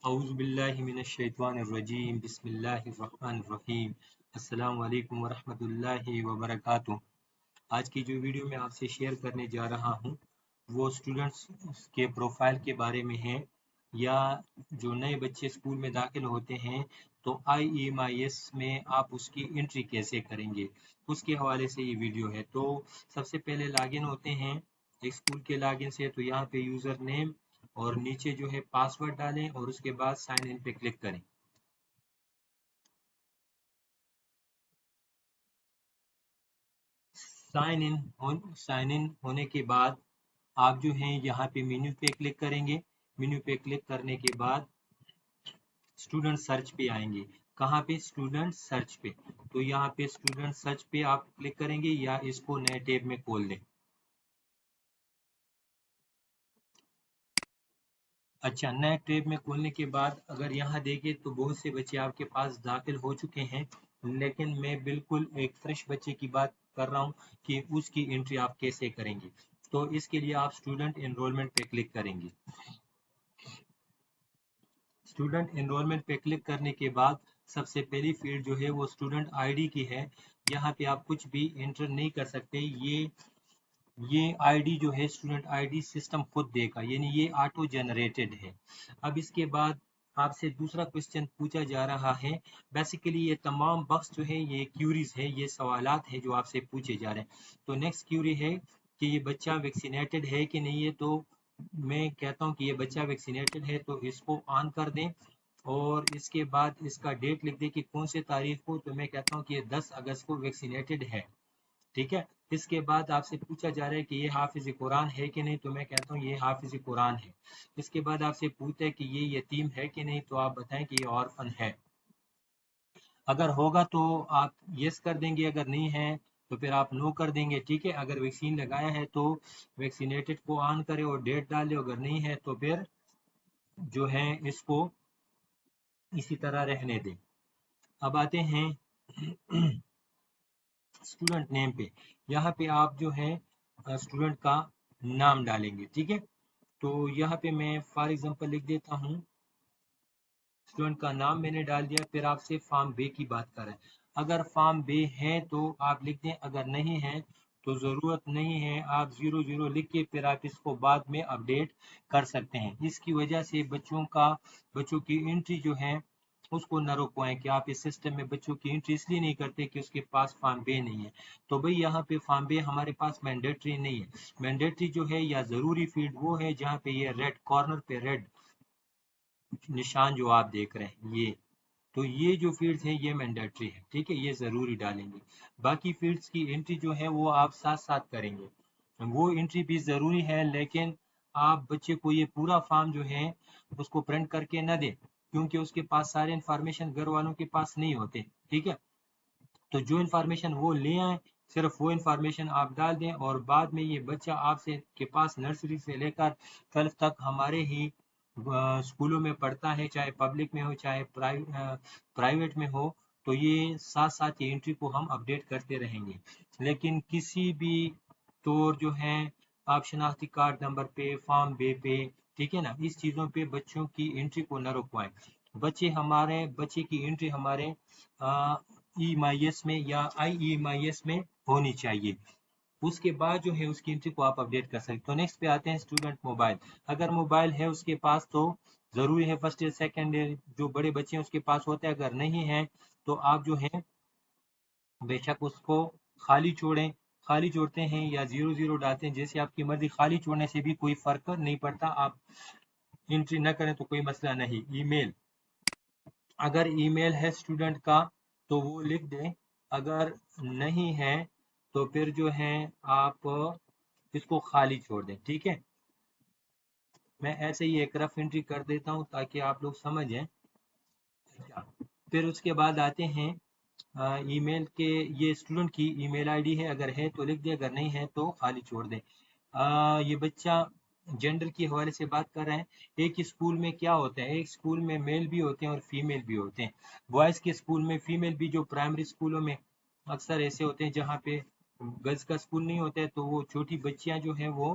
औज़ु बिल्लाहि मिनश्शैतानिर्रजीम बिस्मिल्लाहिर्रहमानिर्रहीम अस्सलामु अलैकुम वरहमतुल्लाहि वबरकातुहू। आज की जो वीडियो मैं आपसे शेयर करने जा रहा हूँ वो स्टूडेंट्स के प्रोफाइल के बारे में है, या जो नए बच्चे स्कूल में दाखिल होते हैं तो IEMIS में आप उसकी एंट्री कैसे करेंगे, उसके हवाले से ये वीडियो है। तो सबसे पहले लॉगिन होते हैं एक स्कूल के लॉगिन से, तो यहाँ पे यूज़र नेम और नीचे जो है पासवर्ड डालें और उसके बाद साइन इन पे क्लिक करें। साइन इन होने के बाद आप जो हैं यहाँ पे मेन्यू पे क्लिक करेंगे। मेन्यू पे क्लिक करने के बाद स्टूडेंट सर्च पे आएंगे। कहाँ पे? स्टूडेंट सर्च पे। तो यहाँ पे स्टूडेंट सर्च पे आप क्लिक करेंगे या इसको नए टैब में खोल दें। अच्छा, नए टैब में खोलने के बाद अगर यहाँ देखें तो बहुत से बच्चे आपके पास दाखिल हो चुके हैं, लेकिन मैं बिल्कुल एक फ्रेश बच्चे की बात कर रहा हूँ कि उसकी एंट्री आप कैसे करेंगे। तो इसके लिए आप स्टूडेंट एनरोलमेंट पे क्लिक करेंगे। स्टूडेंट एनरोलमेंट पे क्लिक करने के बाद सबसे पहली फील्ड जो है वो स्टूडेंट आईडी की है। यहाँ पे आप कुछ भी एंटर नहीं कर सकते। ये आईडी जो है स्टूडेंट आईडी सिस्टम खुद देगा, यानी ये ऑटो जनरेटेड है। अब इसके बाद आपसे दूसरा क्वेश्चन पूछा जा रहा है। बेसिकली ये तमाम बक्स जो है ये क्यूरीज है, ये सवालात है जो आपसे पूछे जा रहे हैं। तो नेक्स्ट क्यूरी है कि ये बच्चा वैक्सीनेटेड है कि नहीं है। तो मैं कहता हूँ कि ये बच्चा वैक्सीनेटेड है तो इसको ऑन कर दें और इसके बाद इसका डेट लिख दें कि कौन से तारीख को। तो मैं कहता हूँ कि ये 10 अगस्त को वैक्सीनेटेड है। ठीक है। इसके बाद आपसे पूछा जा रहा है कि ये हाफिज कुरान है कि नहीं। तो मैं कहता हूँ ये हाफिज कुरान है। इसके बाद आपसे पूछता है कि ये यतीम है कि नहीं। तो आप बताएं कि ये ऑर्फन है। अगर होगा तो आप यस कर देंगे, अगर नहीं है तो फिर आप नो कर देंगे। ठीक है। अगर वैक्सीन लगाया है तो वैक्सीनेटेड को ऑन करें और डेट डालें, अगर नहीं है तो फिर जो है इसको इसी तरह रहने दें। अब आते हैं स्टूडेंट नेम पे। यहाँ पे आप जो है स्टूडेंट का नाम डालेंगे। ठीक है। तो यहाँ पे मैं फॉर एग्जांपल लिख देता हूँ, स्टूडेंट का नाम मैंने डाल दिया। फिर आपसे फॉर्म बे की बात कर रहे हैं। अगर फॉर्म बे है तो आप लिख दें, अगर नहीं है तो ज़रूरत नहीं है, आप 00 लिख के फिर आप इसको बाद में अपडेट कर सकते हैं। इसकी वजह से बच्चों की एंट्री जो है उसको न रोकवाएं कि आप इस सिस्टम में बच्चों की एंट्री इसलिए नहीं करते कि उसके पास फॉर्म बे नहीं है। तो भाई यहाँ पे फॉर्म बे हमारे पास मैंडेटरी नहीं है। मैंडेटरी जो है या ज़रूरी फील्ड वो है जहाँ पे ये रेड कॉर्नर पे रेड निशान जो आप देख रहे हैं ये, तो ये जो फील्ड्स हैं ये मैंडेटरी है। ठीक है, ये ज़रूरी डालेंगे। बाकी फील्ड्स की एंट्री जो है वो आप साथ साथ करेंगे। वो एंट्री भी ज़रूरी है, लेकिन आप बच्चे को ये पूरा फॉर्म जो है उसको प्रिंट करके न दें, क्योंकि उसके पास सारे इन्फॉर्मेशन घर वालों के पास नहीं होते। ठीक है। तो जो इन्फॉर्मेशन वो ले आए सिर्फ वो इन्फॉर्मेशन आप डाल दें, और बाद में ये बच्चा आपसे के पास नर्सरी से लेकर 12 तक हमारे ही स्कूलों में पढ़ता है, चाहे पब्लिक में हो चाहे प्राइवेट में हो। तो ये साथ साथ ये एंट्री को हम अपडेट करते रहेंगे। लेकिन किसी भी तौर जो है आप शनाख्ती कार्ड नंबर पे, फॉर्म बे पे, ठीक है ना, इस चीज़ों पे बच्चों की एंट्री को न रुकवाएं। बच्चे की एंट्री हमारे EMIS में या IEMIS में होनी चाहिए। उसके बाद जो है उसकी एंट्री को आप अपडेट कर सकते हैं। तो नेक्स्ट पे आते हैं स्टूडेंट मोबाइल। अगर मोबाइल है उसके पास तो ज़रूरी है फर्स्ट ईयर सेकेंड ईयर जो बड़े बच्चे हैं उसके पास होता है। अगर नहीं है तो आप जो है बेशक उसको खाली छोड़ें। खाली छोड़ते हैं या 00 डालते हैं, जैसे आपकी मर्जी। खाली छोड़ने से भी कोई फर्क नहीं पड़ता, आप एंट्री न करें तो कोई मसला नहीं। ईमेल, अगर ईमेल है स्टूडेंट का तो वो लिख दें, अगर नहीं है तो फिर जो है आप इसको खाली छोड़ दें। ठीक है। मैं ऐसे ही एक रफ एंट्री कर देता हूँ ताकि आप लोग समझें। अच्छा, फिर उसके बाद आते हैं ईमेल के। ये स्टूडेंट की ईमेल आईडी है, अगर है तो लिख दें, अगर नहीं है तो खाली छोड़ दें। ये बच्चा जेंडर के हवाले से बात कर रहे हैं। एक स्कूल में क्या होता है, एक स्कूल में मेल भी होते हैं और फीमेल भी होते हैं। बॉयज़ के स्कूल में फीमेल भी, जो प्राइमरी स्कूलों में अक्सर ऐसे होते हैं जहाँ पे गर्ल्स का स्कूल नहीं होता है, तो वो छोटी बच्चियाँ जो हैं वो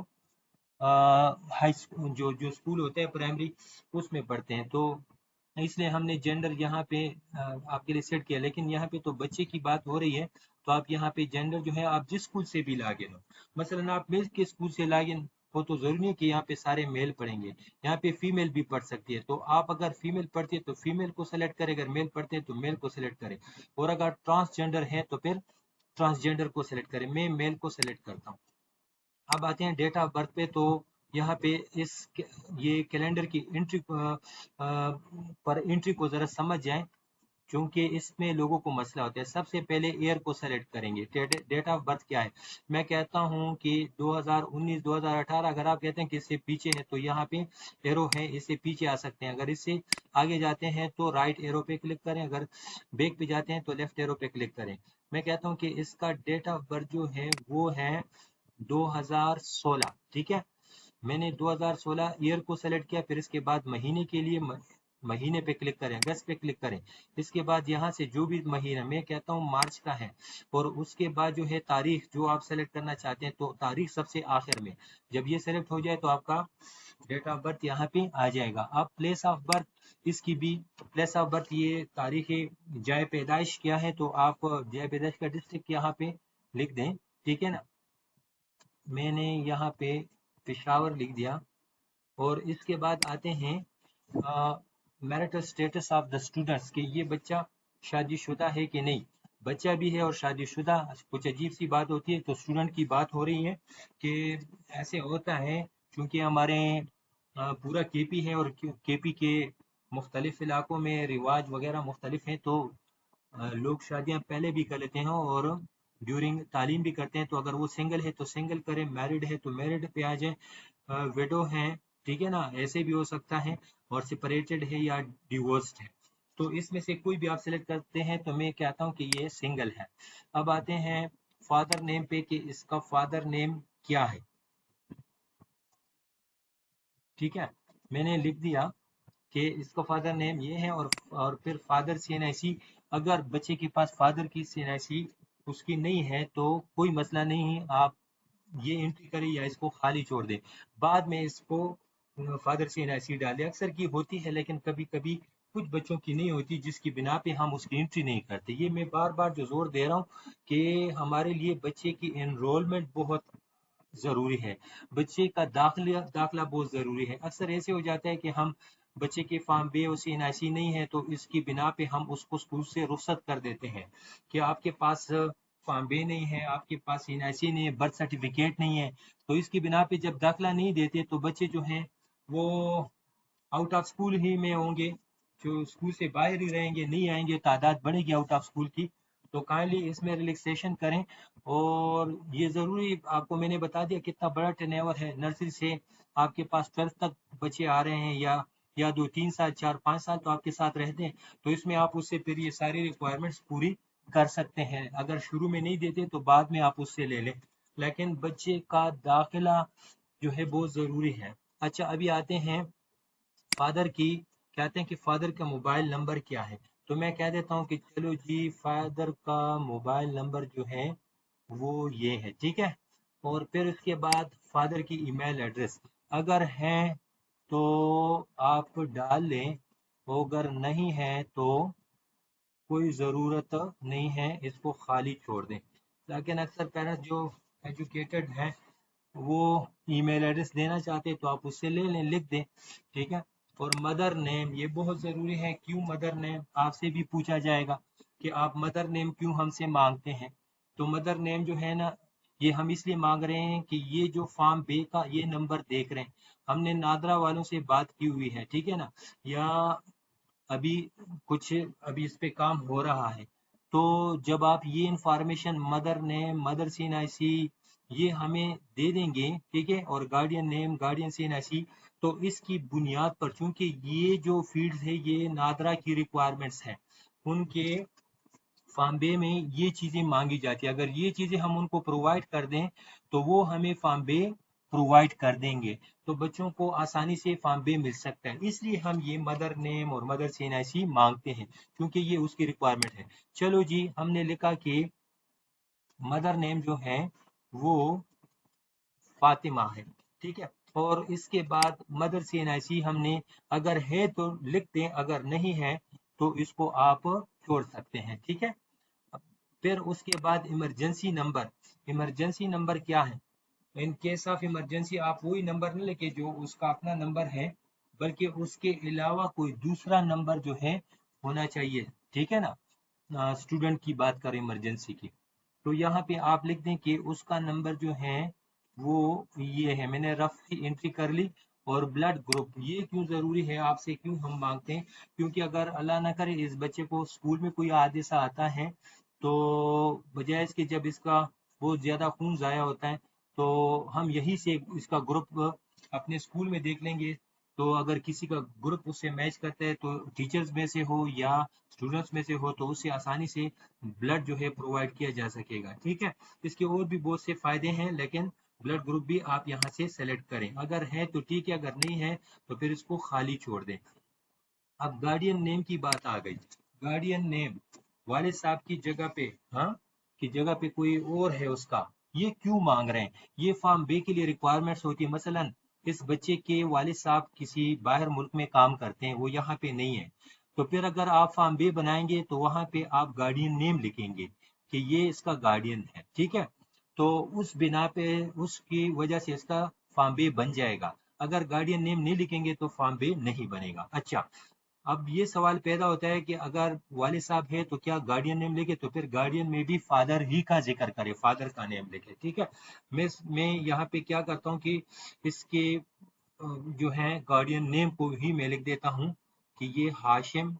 हाई स्कूल जो जो स्कूल होते हैं प्राइमरी उसमें पढ़ते हैं। तो इसलिए हमने जेंडर यहाँ पे आपके लिए सेट किया। लेकिन यहाँ पे तो बच्चे की बात हो रही है, तो आप यहाँ पे जेंडर जो है आप जिस स्कूल से भी लॉगिन हो, मसलन आप मेल के स्कूल से लॉगिन हो तो जरूरी नहीं कि यहाँ पे सारे मेल पढ़ेंगे, यहाँ पे फीमेल भी पढ़ सकती है। तो आप अगर फीमेल पढ़ती है तो फीमेल को सेलेक्ट करें, अगर मेल पढ़ते हैं तो मेल को सेलेक्ट करें, और अगर ट्रांसजेंडर है तो फिर ट्रांसजेंडर को सेलेक्ट करें। मैं मेल को सेलेक्ट करता हूँ। अब आते हैं डेट ऑफ बर्थ पे। तो यहाँ पे इस ये कैलेंडर की एंट्री पर एंट्री को ज़रा समझ जाएं, क्योंकि इसमें लोगों को मसला होता है। सबसे पहले ईयर को सेलेक्ट करेंगे। डेट ऑफ बर्थ क्या है, मैं कहता हूँ कि 2019 2018। अगर आप कहते हैं कि इससे पीछे है तो यहाँ पे एरो है, इससे पीछे आ सकते हैं। अगर इससे आगे जाते हैं तो राइट एरो पे क्लिक करें, अगर बैक पे जाते हैं तो लेफ्ट एरो पे क्लिक करें। मैं कहता हूँ कि इसका डेट ऑफ बर्थ जो है वो है 2016। ठीक है, मैंने 2016 ईयर को सेलेक्ट किया। फिर इसके बाद महीने के लिए महीने पे क्लिक करें, अगस्त पे क्लिक करें। इसके बाद यहाँ से जो भी महीना, मैं कहता हूँ मार्च का है, और उसके बाद जो है तारीख जो आप सेलेक्ट करना चाहते हैं, तो तारीख सबसे आखिर में। जब ये सेलेक्ट हो जाए तो आपका डेट ऑफ बर्थ यहाँ पे आ जाएगा। अब प्लेस ऑफ बर्थ, इसकी भी प्लेस ऑफ बर्थ, ये तारीख जाए पैदाइश क्या है, तो आप जाए पैदाइश का डिस्ट्रिक्ट यहाँ पे लिख दें। ठीक है ना, मैंने यहाँ पे पेशावर लिख दिया। और इसके बाद आते हैं marital status of the students, कि ये बच्चा शादीशुदा है कि नहीं। बच्चा भी है और शादीशुदा, कुछ अजीब सी बात होती है। तो स्टूडेंट की बात हो रही है कि ऐसे होता है क्योंकि हमारे पूरा केपी है, और केपी के मुख्तलिफ इलाकों में रिवाज वगैरह मुख्तलिफ हैं। तो लोग शादियां पहले भी कर लेते हैं और ड्यूरिंग तालीम भी करते हैं। तो अगर वो सिंगल है तो सिंगल करें, मैरिड है तो मैरिड पे आ जाए, विडो है, ठीक है ना, ऐसे भी हो सकता है, और सेपरेटेड है या डिवोर्स्ड है। तो इसमें से कोई भी आप सिलेक्ट करते हैं तो मैं कहता हूँ कि ये सिंगल है। अब आते हैं फादर नेम पे, कि इसका फादर नेम क्या है। ठीक है, मैंने लिख दिया कि इसका फादर नेम ये है, और फिर फादर CNIC। अगर बच्चे के पास फादर की CNIC उसकी नहीं है तो कोई मसला नहीं है, आप ये एंट्री करें या इसको खाली छोड़ दें। बाद में इसको फादर CNIC डालें। अक्सर की होती है, लेकिन कभी कभी कुछ बच्चों की नहीं होती, जिसकी बिना पे हम उसकी एंट्री नहीं करते। ये मैं बार बार जो जोर दे रहा हूँ कि हमारे लिए बच्चे की एनरोलमेंट बहुत ज़रूरी है, बच्चे का दाखिला बहुत ज़रूरी है। अक्सर ऐसे हो जाता है कि हम बच्चे के फार्म बे और CNIC नहीं है, तो इसकी बिना पे हम उसको स्कूल से रुखसत कर देते हैं कि आपके पास फार्म बे नहीं है, आपके पास CNIC नहीं है, बर्थ सर्टिफिकेट नहीं है। तो इसकी बिना पे जब दाखिला नहीं देते तो बच्चे जो हैं वो आउट ऑफ स्कूल ही में होंगे, जो स्कूल से बाहर ही रहेंगे, नहीं आएंगे, तादाद बढ़ेगी आउट ऑफ स्कूल की। तो काइंडली इसमें रिलैक्सेशन करें। और ये ज़रूरी आपको मैंने बता दिया कितना बड़ा टर्नओवर है। नर्सरी से आपके पास 12th तक बच्चे आ रहे हैं, या 2 3 साल 4 5 साल तो आपके साथ रहते हैं। तो इसमें आप उससे फिर ये सारी रिक्वायरमेंट्स पूरी कर सकते हैं। अगर शुरू में नहीं देते तो बाद में आप उससे ले लें, लेकिन बच्चे का दाखिला जो है बहुत ज़रूरी है। अच्छा, अभी आते हैं फादर की, कहते हैं कि फादर का मोबाइल नंबर क्या है। तो मैं कह देता हूँ कि चलो जी, फादर का मोबाइल नंबर जो है वो ये है। ठीक है, और फिर उसके बाद फादर की ईमेल एड्रेस अगर है तो आप डाल लें, अगर नहीं है तो कोई ज़रूरत नहीं है, इसको खाली छोड़ दें। लेकिन अक्सर पेरेंट्स जो एजुकेटेड हैं वो ईमेल एड्रेस देना चाहते हैं, तो आप उससे ले लें, लिख दें। ठीक है, और मदर नेम ये बहुत ज़रूरी है। क्यों मदर नेम, आपसे भी पूछा जाएगा कि आप मदर नेम क्यों हमसे मांगते हैं। तो मदर नेम जो है ना, ये हम इसलिए मांग रहे हैं कि ये जो फॉर्म बे का ये नंबर देख रहे हैं, हमने नादरा वालों से बात की हुई है, ठीक है ना, या अभी कुछ अभी इस पे काम हो रहा है। तो जब आप ये information mother name, mother CNIC ये हमें दे देंगे, ठीक है, और गार्डियन नेम, गार्डियन CNIC, तो इसकी बुनियाद पर, चूंकि ये जो फील्ड्स है ये नादरा की रिक्वायरमेंट्स है, उनके फार्म बे में ये चीज़ें मांगी जाती है। अगर ये चीज़ें हम उनको प्रोवाइड कर दें तो वो हमें फार्म बे प्रोवाइड कर देंगे, तो बच्चों को आसानी से फार्म बे मिल सकता है। इसलिए हम ये मदर नेम और मदर CNIC मांगते हैं, क्योंकि ये उसकी रिक्वायरमेंट है। चलो जी, हमने लिखा कि मदर नेम जो है वो फातिमा है। ठीक है। और इसके बाद मदर CNIC हमने अगर है तो लिख दें, अगर नहीं है तो इसको आप छोड़ सकते हैं, ठीक है। फिर उसके बाद इमरजेंसी नंबर क्या है? इन केस ऑफ इमरजेंसी आप वही नंबर न लिखे जो उसका अपना नंबर है, बल्कि उसके अलावा कोई दूसरा नंबर जो है होना चाहिए, ठीक है ना। स्टूडेंट की बात करें इमरजेंसी की, तो यहाँ पे आप लिख दें कि उसका नंबर जो है वो ये है। मैंने रफली एंट्री कर ली। और ब्लड ग्रुप, ये क्यों ज़रूरी है, आपसे क्यों हम मांगते हैं? क्योंकि अगर अल्लाह ना करे इस बच्चे को स्कूल में कोई हादसा आता है, तो बजाय इसके जब इसका बहुत ज़्यादा खून ज़ाया होता है, तो हम यहीं से इसका ग्रुप अपने स्कूल में देख लेंगे। तो अगर किसी का ग्रुप उससे मैच करता है, तो टीचर्स में से हो या स्टूडेंट्स में से हो, तो उससे आसानी से ब्लड जो है प्रोवाइड किया जा सकेगा, ठीक है। इसके और भी बहुत से फायदे हैं, लेकिन ब्लड ग्रुप भी आप यहाँ से सेलेक्ट करें। अगर है तो ठीक है, अगर नहीं है तो फिर इसको खाली छोड़ दें। अब गार्डियन नेम की बात आ गई। गार्डियन नेम वालिद साहब की जगह पे, हाँ, की जगह पे कोई और है उसका, ये क्यों मांग रहे हैं? ये फॉर्म बे के लिए रिक्वायरमेंट्स होती है। मसलन इस बच्चे के वालिद साहब किसी बाहर मुल्क में काम करते हैं, वो यहाँ पे नहीं है, तो फिर अगर आप फॉर्म बे बनाएंगे तो वहां पे आप गार्डियन नेम लिखेंगे कि ये इसका गार्डियन है, ठीक है। तो उस बिना पे उसकी वजह से इसका फॉर्म बे बन जाएगा। अगर गार्डियन नेम नहीं लिखेंगे तो फॉर्म बे नहीं बनेगा। अच्छा, अब ये सवाल पैदा होता है कि अगर वालिद साहब है तो क्या गार्डियन नेम लिखे? तो फिर गार्डियन में भी फादर ही का जिक्र करे, फादर का नेम लिखे, ठीक है। मैं यहाँ पे क्या करता हूँ कि इसके जो है गार्डियन नेम को ही मैं लिख देता हूँ कि ये हाशिम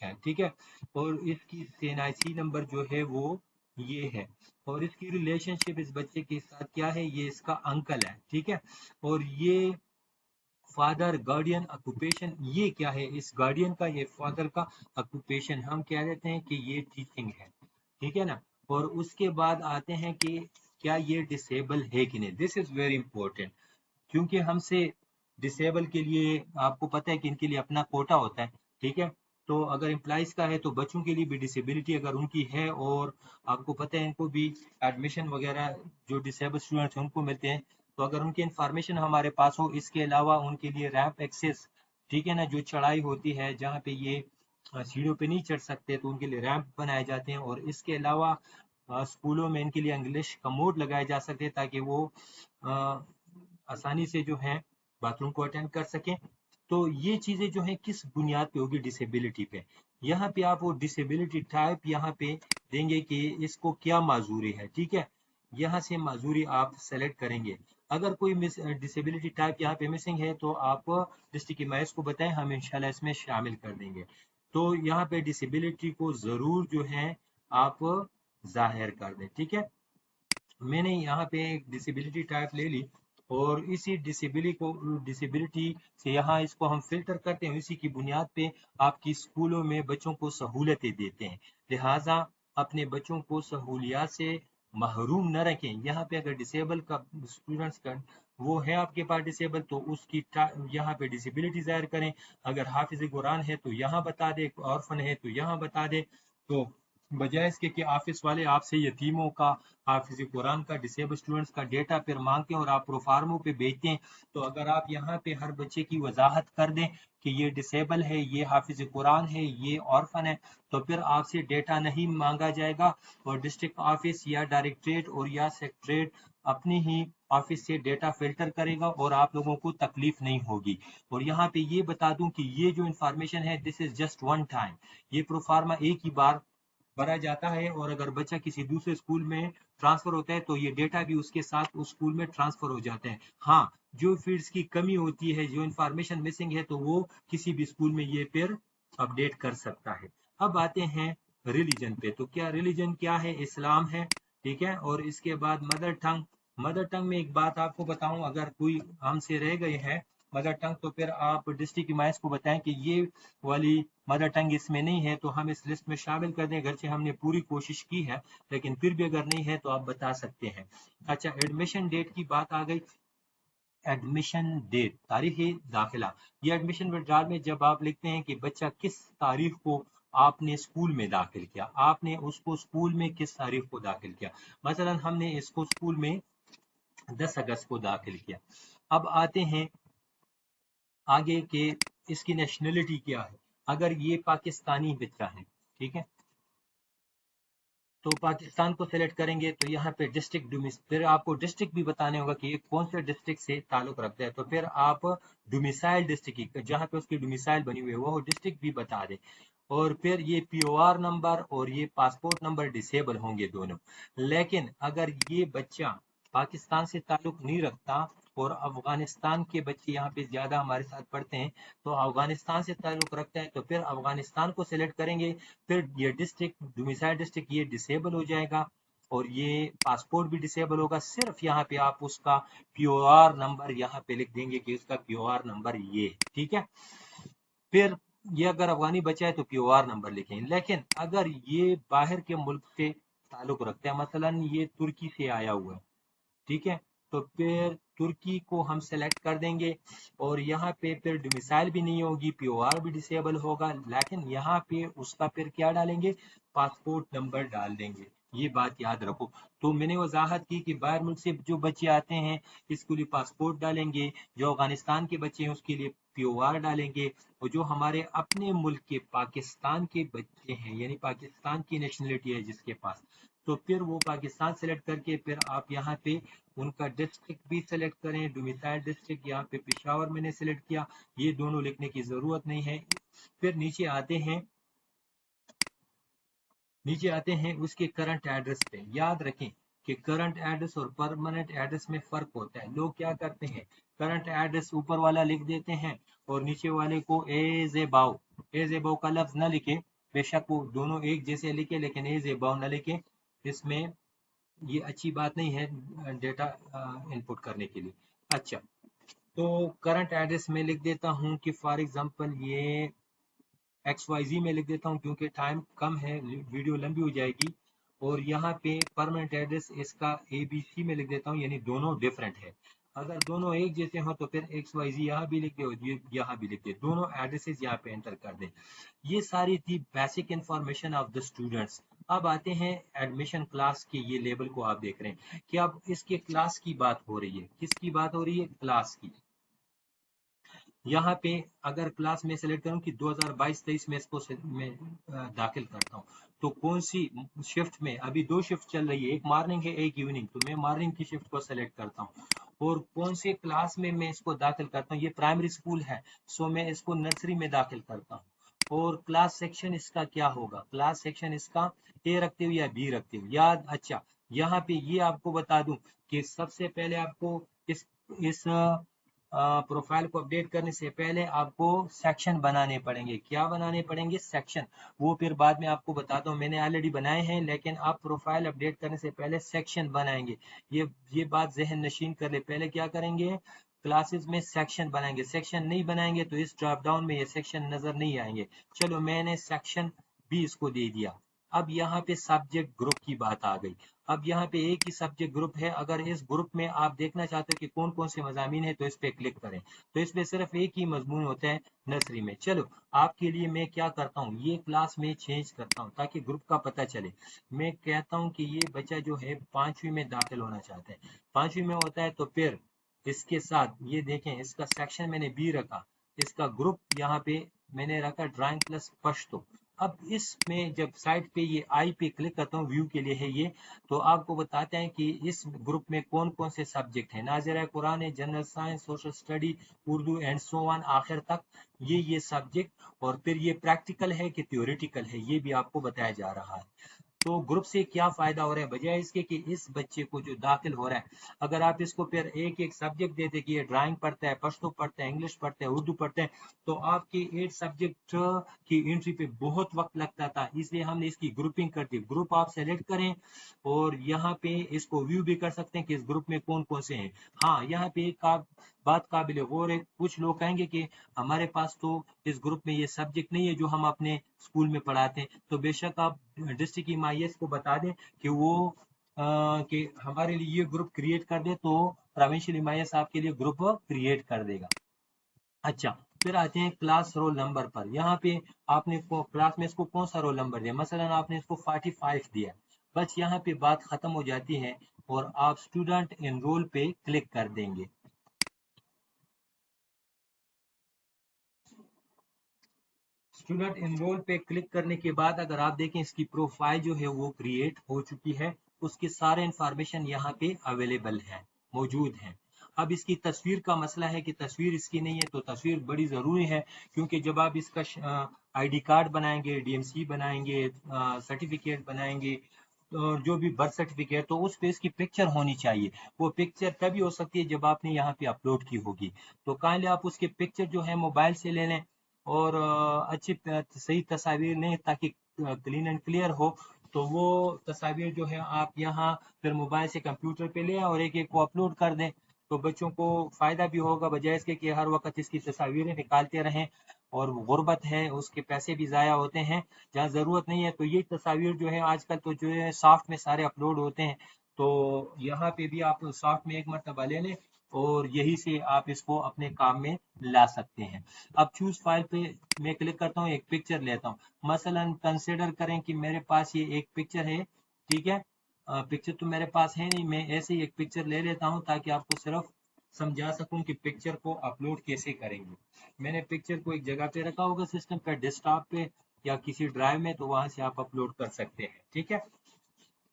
है, ठीक है। और इसकी CNIC नंबर जो है वो ये है। और इसकी रिलेशनशिप इस बच्चे के साथ क्या है? ये इसका अंकल है, ठीक है। और ये फादर गार्डियन ऑक्यूपेशन ये क्या है? इस गार्डियन का, ये फादर का ऑक्यूपेशन हम कह देते हैं कि ये टीचिंग है, ठीक है ना। और उसके बाद आते हैं कि क्या ये डिसेबल है कि नहीं। दिस इज वेरी इंपॉर्टेंट, क्योंकि हमसे डिसेबल के लिए आपको पता है कि इनके लिए अपना कोटा होता है, ठीक है। तो अगर एम्प्लॉइज का है तो बच्चों के लिए भी डिसेबिलिटी अगर उनकी है, और आपको पता है इनको भी एडमिशन वगैरह जो डिसेबल स्टूडेंट्स हैं उनको मिलते हैं। तो अगर उनकी इंफॉर्मेशन हमारे पास हो, इसके अलावा उनके लिए रैंप एक्सेस, ठीक है ना, जो चढ़ाई होती है जहाँ पे ये सीढ़ियों पे नहीं चढ़ सकते, तो उनके लिए रैंप बनाए जाते हैं। और इसके अलावा स्कूलों में इनके लिए इंग्लिश कमोड लगाए जा सकते हैं ताकि वो आसानी से जो है बाथरूम को अटेंड कर सकें। तो ये चीज़ें जो हैं किस बुनियाद पे होगी? डिसेबिलिटी पे। यहाँ पे आप वो डिसेबिलिटी टाइप यहाँ पे देंगे कि इसको क्या माजूरी है, ठीक है। यहाँ से माजूरी आप सेलेक्ट करेंगे। अगर कोई डिसेबिलिटी टाइप यहाँ पे मिसिंग है तो आप डिस्ट्रिक्ट इमाइस को बताएं, हम इंशाल्लाह इसमें शामिल कर देंगे। तो यहाँ पे डिसेबिलिटी को ज़रूर जो है आप जाहिर कर दें, ठीक है। मैंने यहाँ पे एक डिसेबिलिटी टाइप ले ली, और इसी डिसेबिलिटी से यहाँ इसको हम फिल्टर करते हैं। इसी की बुनियाद पे आपकी स्कूलों में बच्चों को सहूलतें देते हैं। लिहाजा अपने बच्चों को सहूलियात से महरूम न रखें। यहाँ पे अगर डिसेबल का स्टूडेंट्स का वो है आपके पास डिसेबल, तो उसकी यहाँ पे डिसेबिलिटी जाहिर करें। अगर हाफिज कुरान है तो यहाँ बता दे, ऑर्फन है तो यहाँ बता दे। तो बजाय इसके कि ऑफिस वाले आपसे यतीमों का, हाफिज कुरान का, डिसेबल स्टूडेंट्स का डेटा फिर मांगते हैं और आप प्रोफार्मो पे भेजते हैं, तो अगर आप यहाँ पे हर बच्चे की वजाहत कर दें कि ये डिसेबल है, ये हाफिज कुरान है, ये ऑर्फन है, तो फिर आपसे डेटा नहीं मांगा जाएगा। और डिस्ट्रिक्ट ऑफिस या डायरेक्टरेट और या सेक्रेटरेट अपनी ही ऑफिस से डेटा फिल्टर करेगा और आप लोगों को तकलीफ नहीं होगी। और यहाँ पे ये बता दूं कि ये जो इंफॉर्मेशन है this is just one time, ये प्रोफार्मा एक ही बार भरा जाता है। और अगर बच्चा किसी दूसरे स्कूल में ट्रांसफर होता है तो ये डेटा भी उसके साथ उस स्कूल में ट्रांसफर हो जाते हैं। हाँ, जो फील्ड्स की कमी होती है, जो इंफॉर्मेशन मिसिंग है, तो वो किसी भी स्कूल में ये फिर अपडेट कर सकता है। अब आते हैं रिलीजन पे। तो क्या रिलीजन क्या है? इस्लाम है, ठीक है। और इसके बाद मदर टंग में एक बात आपको बताऊं, अगर कोई हमसे रह गए हैं मदर टंग, तो फिर आप डिस्ट्रिक्ट इमाइस को बताएं कि ये वाली मदर टंग इसमें नहीं है, तो हम इस लिस्ट में शामिल कर दें। घर से हमने पूरी कोशिश की है, लेकिन फिर भी अगर नहीं है तो आप बता सकते हैं। अच्छा, एडमिशन डेट की बात आ गई। एडमिशन डेट, तारीख दाखिला। ये एडमिशन विड्रॉल में जब आप लिखते हैं कि बच्चा किस तारीख को आपने स्कूल में दाखिल किया, आपने उसको स्कूल में किस तारीख को दाखिल किया। मसलन हमने इसको स्कूल में 10 अगस्त को दाखिल किया। अब आते हैं आगे के इसकी नेशनलिटी क्या है। अगर ये पाकिस्तानी बच्चा है, ठीक है, तो पाकिस्तान को सेलेक्ट करेंगे तो यहाँ पे डिस्ट्रिक्ट, फिर आपको डिस्ट्रिक्ट भी बताने होगा कि ये कौन से डिस्ट्रिक्ट से ताल्लुक रखता है, तो फिर आप डोमिसाइल डिस्ट्रिक्ट जहाँ पे उसकी डोमिसाइल बनी हुई है वो डिस्ट्रिक्ट भी बता दें। और फिर ये पीओआर नंबर और ये पासपोर्ट नंबर डिसेबल होंगे दोनों। लेकिन अगर ये बच्चा पाकिस्तान से ताल्लुक नहीं रखता और अफगानिस्तान के बच्चे यहाँ पे ज्यादा हमारे साथ पढ़ते हैं, तो अफगानिस्तान से ताल्लुक रखता है तो फिर अफगानिस्तान को सिलेक्ट करेंगे। फिर ये डिस्ट्रिक्ट, डोमिसाइल डिस्ट्रिक्ट ये डिसेबल हो जाएगा और ये पासपोर्ट भी डिसेबल होगा। सिर्फ यहाँ पे आप उसका पीओआर नंबर यहाँ पे लिख देंगे कि उसका पीओआर नंबर ये, ठीक है। फिर ये अगर अफगानी बचा है तो पीओआर नंबर लिखें। लेकिन अगर ये बाहर के मुल्क से ताल्लुक रखते हैं, मसलन ये तुर्की से आया हुआ है, ठीक है, तो फिर तुर्की को हम सेलेक्ट कर देंगे और यहाँ पे फिर डोमिसाइल भी नहीं होगी, पीओआर भी डिसेबल होगा, लेकिन यहाँ पे उसका फिर क्या डालेंगे, पासपोर्ट नंबर डाल देंगे। ये बात याद रखो। तो मैंने वजाहत की कि बाहर मुल्क से जो बच्चे आते हैं इसके लिए पासपोर्ट डालेंगे, जो अफगानिस्तान के बच्चे हैं उसके लिए पीओआर डालेंगे, और जो हमारे अपने मुल्क के पाकिस्तान के बच्चे हैं यानी पाकिस्तान की नेशनलिटी है जिसके पास, तो फिर वो पाकिस्तान सेलेक्ट करके फिर आप यहाँ पे उनका डिस्ट्रिक्ट भी सेलेक्ट करें। डोमिसाइल डिस्ट्रिक्ट यहाँ पे पेशावर मैंने सेलेक्ट किया, ये दोनों लिखने की जरूरत नहीं है। फिर नीचे आते हैं उसके करंट एड्रेस पे। याद रखें कि करंट एड्रेस और परमानेंट एड्रेस में फर्क होता है। लोग क्या करते हैं, करंट एड्रेस ऊपर वाला लिख देते हैं और नीचे वाले को एज ए बाउ, एज ए बाउ का लफ्ज ना लिखे, बेशक वो दोनों एक जैसे लिखे लेकिन एज ए बाउ ना लिखे, इसमें ये अच्छी बात नहीं है डेटा इनपुट करने के लिए। अच्छा, तो करंट एड्रेस में लिख देता हूँ कि फॉर एग्जांपल ये XYZ में लिख देता हूँ क्योंकि टाइम कम है, वीडियो लंबी हो जाएगी। और यहाँ पे परमानेंट एड्रेस इसका ABC में लिख देता हूँ, यानी दोनों डिफरेंट है। अगर दोनों एक जैसे हो तो फिर XYZ यहाँ भी लिख दे और ये यहाँ भी लिख दे, दोनों एड्रेसेस यहाँ पे एंटर कर दे। ये सारी थी basic information of the students. अब आते हैं एडमिशन क्लास के, ये लेवल को आप देख रहे हैं कि अब इसके क्लास की बात हो रही है। किसकी बात हो रही है, क्लास की। यहाँ पे अगर क्लास में सेलेक्ट करूँ कि 2022-23 में इसको मैं दाखिल करता हूँ, तो कौन सी शिफ्ट में, अभी दो शिफ्ट चल रही है, एक मॉर्निंग है एक इवनिंग, तो मैं मॉर्निंग की शिफ्ट को सेलेक्ट करता हूँ। और कौन से क्लास में मैं इसको दाखिल करता हूँ, ये प्राइमरी स्कूल है सो मैं इसको नर्सरी में दाखिल करता हूँ। और क्लास सेक्शन इसका क्या होगा, क्लास सेक्शन इसका ए रखते हुए या बी रखते हुए, याद। अच्छा, यहाँ पे ये आपको बता दूं कि सबसे पहले आपको इस प्रोफाइल को अपडेट करने से पहले आपको सेक्शन बनाने पड़ेंगे। क्या बनाने पड़ेंगे, सेक्शन। वो फिर बाद में आपको बताता हूँ, मैंने ऑलरेडी बनाए हैं, लेकिन आप प्रोफाइल अपडेट करने से पहले सेक्शन बनाएंगे। ये बात जहन नशीन कर ले। पहले क्या करेंगे, क्लासेस में सेक्शन बनाएंगे। सेक्शन नहीं बनाएंगे तो इस ड्रॉप डाउन में ये सेक्शन नजर नहीं आएंगे। चलो मैंने सेक्शन भी इसको दे दिया। अब यहाँ पे सब्जेक्ट ग्रुप की बात आ गई। अब यहाँ पे एक ही सब्जेक्ट ग्रुप है, अगर इस ग्रुप में आप देखना चाहते हो कि कौन कौन से मजामीन है तो इस पे क्लिक करें, तो इसमें सिर्फ एक ही मजमून होता है नर्सरी में। चलो आपके लिए मैं क्या करता हूँ, ये क्लास में चेंज करता हूँ ताकि ग्रुप का पता चले। मैं कहता हूँ कि ये बच्चा जो है 5वीं में दाखिल होना चाहता है, 5वीं में होता है, तो फिर इसके साथ ये देखें, इसका सेक्शन मैंने बी रखा, इसका ग्रुप यहाँ पे मैंने रखा ड्राइंग प्लस पश्तो। अब इसमें जब साइट पे ये आई पे क्लिक करता हूँ, व्यू के लिए है ये, तो आपको बताते हैं कि इस ग्रुप में कौन कौन से सब्जेक्ट हैं। नाज़िरा कुरान है, general science, social study, Urdu and so on आखिर तक ये सब्जेक्ट। और फिर ये प्रैक्टिकल है कि थ्योरेटिकल है ये भी आपको बताया जा रहा है। तो ग्रुप से क्या फायदा हो रहा है, बजाय इसके कि इस बच्चे को जो दाखिल हो रहा है, अगर आप इसको फिर एक एक सब्जेक्ट देते कि ये ड्राइंग पढ़ता है, पश्तो पढ़ता है, इंग्लिश पढ़ता है, उर्दू पढ़ता है, तो आपके 8 सब्जेक्ट की एंट्री पे बहुत वक्त लगता था। इसलिए हमने इसकी ग्रुपिंग कर दी। ग्रुप आप सेलेक्ट करें और यहाँ पे इसको व्यू भी कर सकते हैं कि इस ग्रुप में कौन कौन से हैं। हाँ, यहाँ पे एक बात काबिल गौर है, कुछ लोग कहेंगे कि हमारे पास तो इस ग्रुप में ये सब्जेक्ट नहीं है जो हम अपने स्कूल में पढ़ाते हैं, तो बेशक आप डिस्ट्रिक्ट ईमाईएस को बता दें कि वो कि हमारे लिए ये ग्रुप क्रिएट कर दे, तो प्रोविंशियल ईमाईएस आपके लिए ग्रुप क्रिएट कर देगा। अच्छा, फिर आते हैं क्लास रोल नंबर पर। यहाँ पे आपने क्लास में इसको कौन सा रोल नंबर दिया, मसलन आपने इसको 45 दिया, बस यहाँ पे बात खत्म हो जाती है। और आप स्टूडेंट एनरोल पे क्लिक कर देंगे। स्टूडेंट एनरोल पे क्लिक करने के बाद अगर आप देखें इसकी प्रोफाइल जो है वो क्रिएट हो चुकी है, उसके सारे इंफॉर्मेशन यहाँ पे अवेलेबल है, मौजूद है। अब इसकी तस्वीर का मसला है कि तस्वीर इसकी नहीं है, तो तस्वीर बड़ी ज़रूरी है, क्योंकि जब आप इसका आईडी कार्ड बनाएंगे, डीएमसी बनाएंगे, सर्टिफिकेट बनाएंगे, जो भी बर्थ सर्टिफिकेट, तो उस पे इसकी पिक्चर होनी चाहिए। वो पिक्चर तभी हो सकती है जब आपने यहाँ पे अपलोड की होगी। तो काइंडली आप उसके पिक्चर जो है मोबाइल से ले लें और अच्छी सही तस्वीर लें ताकि क्लीन एंड क्लियर हो। तो वो तस्वीर जो है आप यहाँ फिर मोबाइल से कंप्यूटर पे ले और एक एक को अपलोड कर दें, तो बच्चों को फ़ायदा भी होगा, बजाय इसके कि हर वक्त इसकी तस्वीरें निकालते रहें और गुर्बत है उसके पैसे भी ज़ाया होते हैं जहाँ ज़रूरत नहीं है। तो ये तस्वीर जो है आजकल तो जो है सॉफ्ट में सारे अपलोड होते हैं, तो यहाँ पे भी आप सॉफ्ट में एक मरतबा ले लें और यही से आप इसको अपने काम में ला सकते हैं। अब चूज फाइल पे मैं क्लिक करता हूँ, एक पिक्चर लेता हूँ। मसलन कंसिडर करें कि मेरे पास ये एक पिक्चर है, ठीक है। पिक्चर तो मेरे पास है नहीं, मैं ऐसे ही एक पिक्चर ले लेता हूँ ताकि आपको सिर्फ समझा सकूं कि पिक्चर को अपलोड कैसे करेंगे। मैंने पिक्चर को एक जगह पे रखा होगा सिस्टम पे, डेस्कटॉप पे या किसी ड्राइव में, तो वहां से आप अपलोड कर सकते हैं, ठीक है।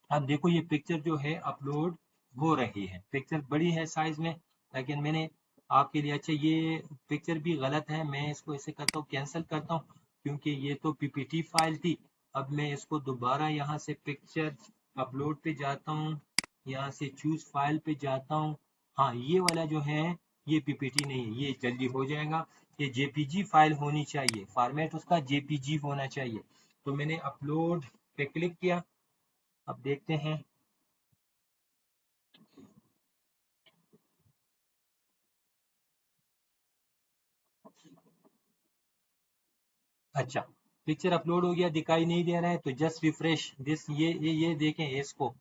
अब देखो ये पिक्चर जो है अपलोड हो रही है, पिक्चर बड़ी है साइज में, लेकिन मैंने आपके लिए, अच्छा ये पिक्चर भी गलत है, मैं इसको ऐसे करता हूँ, कैंसिल करता हूँ, क्योंकि ये तो पीपीटी फाइल थी। अब मैं इसको दोबारा यहाँ से पिक्चर अपलोड पे जाता हूँ, यहाँ से चूज फाइल पे जाता हूँ। हाँ, ये वाला जो है ये पीपीटी नहीं है, ये जल्दी हो जाएगा, ये जेपीजी फाइल होनी चाहिए, फॉर्मेट उसका जेपीजी होना चाहिए। तो मैंने अपलोड पे क्लिक किया, अब देखते हैं। अच्छा, पिक्चर अपलोड हो गया, दिखाई नहीं दे रहा है, तो जस्ट रिफ्रेश दिस, ये देखें इसको,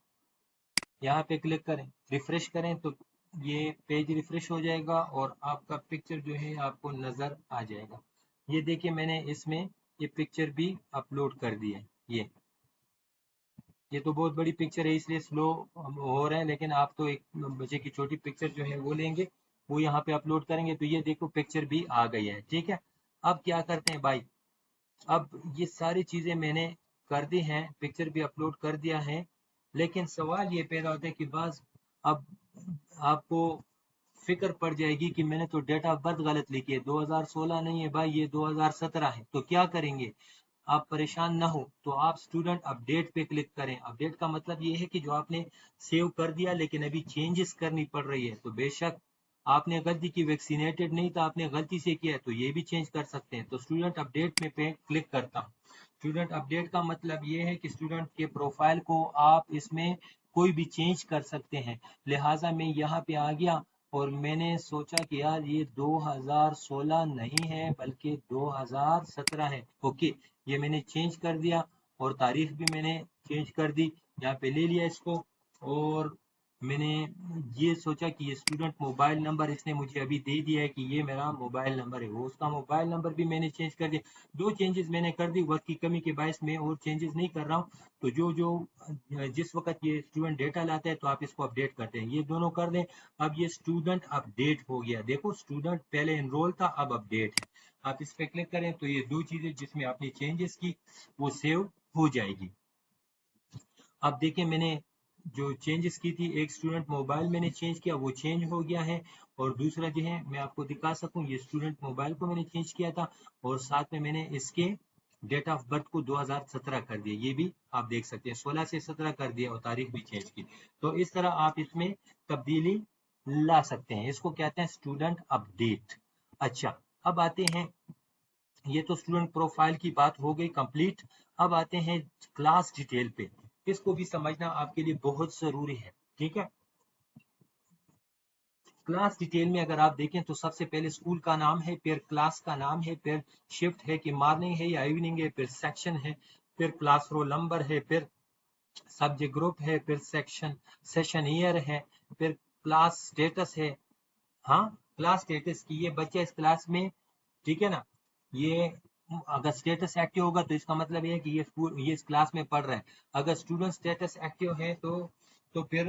यहाँ पे क्लिक करें, रिफ्रेश करें, तो ये पेज रिफ्रेश हो जाएगा और आपका पिक्चर जो है आपको नजर आ जाएगा। ये देखिए मैंने इसमें ये पिक्चर भी अपलोड कर दी है। ये तो बहुत बड़ी पिक्चर है इसलिए स्लो हो रहा है, लेकिन आप तो एक बच्चे की छोटी पिक्चर जो है वो लेंगे, वो यहाँ पे अपलोड करेंगे, तो ये देखो पिक्चर भी आ गई है, ठीक है। अब क्या करते हैं भाई, अब ये सारी चीजें मैंने कर दी हैं, पिक्चर भी अपलोड कर दिया है, लेकिन सवाल ये पैदा होता है कि बस अब आपको फिक्र पड़ जाएगी कि मैंने तो डेट ऑफ बर्थ गलत लिखी है, 2016 नहीं है भाई, ये 2017 है, तो क्या करेंगे। आप परेशान ना हो, तो आप स्टूडेंट अपडेट पे क्लिक करें। अपडेट का मतलब ये है कि जो आपने सेव कर दिया लेकिन अभी चेंजेस करनी पड़ रही है, तो बेशक आपने गलती की, वैक्सीनेटेड नहीं था, आपने गलती से किया है, तो ये भी चेंज कर सकते हैं। तो स्टूडेंट अपडेट में पे क्लिक करता हूँ। स्टूडेंट अपडेट का मतलब ये है कि स्टूडेंट के प्रोफाइल को आप इसमें कोई भी चेंज कर सकते हैं। लिहाजा मैं यहाँ पे आ गया और मैंने सोचा कि यार ये 2016 नहीं है बल्कि 2017 है, ओके। ये मैंने चेंज कर दिया और तारीख भी मैंने चेंज कर दी, यहाँ पे ले लिया इसको। और मैंने ये सोचा कि ये स्टूडेंट मोबाइल नंबर इसने मुझे अभी दे दिया है कि ये मेरा मोबाइल नंबर है, वो उसका मोबाइल नंबर भी मैंने चेंज कर दिया। दो चेंजेस मैंने कर दी, वक्त की कमी के बायस मैं और चेंजेस नहीं कर रहा हूँ। तो जो जो जिस वक्त ये स्टूडेंट डेटा लाता है तो आप इसको अपडेट करते हैं, ये दोनों कर दें। अब ये स्टूडेंट अपडेट हो गया, देखो स्टूडेंट पहले एनरोल था, अब अपडेट है। आप इस पर क्लिक करें तो ये दो चीजें जिसमें आपने चेंजेस की वो सेव हो जाएगी। अब देखिए मैंने जो चेंजेस की थी, एक स्टूडेंट मोबाइल मैंने चेंज किया, वो चेंज हो गया है। और दूसरा जो है मैं आपको दिखा सकूं, ये स्टूडेंट मोबाइल को मैंने चेंज किया था और साथ में मैंने इसके डेट ऑफ बर्थ को 2017 कर दिया, ये भी आप देख सकते हैं, 16 से 17 कर दिया और तारीख भी चेंज की। तो इस तरह आप इसमें तब्दीली ला सकते हैं, इसको कहते हैं स्टूडेंट अपडेट। अच्छा, अब आते हैं, ये तो स्टूडेंट प्रोफाइल की बात हो गई कंप्लीट। अब आते हैं क्लास डिटेल पे, इसको भी समझना आपके लिए बहुत जरूरी है, ठीक है। क्लास डिटेल में अगर आप देखें तो सबसे पहले स्कूल का नाम है, फिर क्लास का नाम है, फिर शिफ्ट है कि मॉर्निंग है या इवनिंग है, फिर सेक्शन है, फिर क्लास रोल नंबर है, फिर सब्जेक्ट ग्रुप है, फिर सेशन ईयर है, फिर क्लास स्टेटस है। हाँ, क्लास स्टेटस की, ये बच्चा इस क्लास में, ठीक है ना। ये अगर स्टेटस एक्टिव होगा तो इसका मतलब ये है कि ये इस क्लास में पढ़ रहा है। अगर स्टूडेंट स्टेटस एक्टिव है तो फिर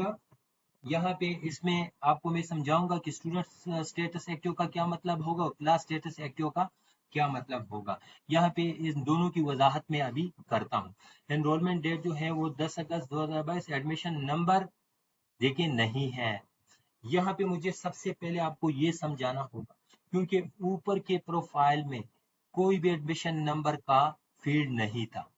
यहाँ पे इसमें आपको मैं समझाऊंगा कि स्टूडेंट स्टेटस एक्टिव का क्या मतलब होगा और क्लास स्टेटस एक्टिव का क्या मतलब होगा। यहाँ पे इन दोनों की वजाहत मैं अभी करता हूँ। एनरोलमेंट डेट जो है वो 10 अगस्त 2022, एडमिशन नंबर देखिए नहीं है। यहाँ पे मुझे सबसे पहले आपको ये समझाना होगा, क्योंकि ऊपर के प्रोफाइल में कोई भी एडमिशन नंबर का फील्ड नहीं था,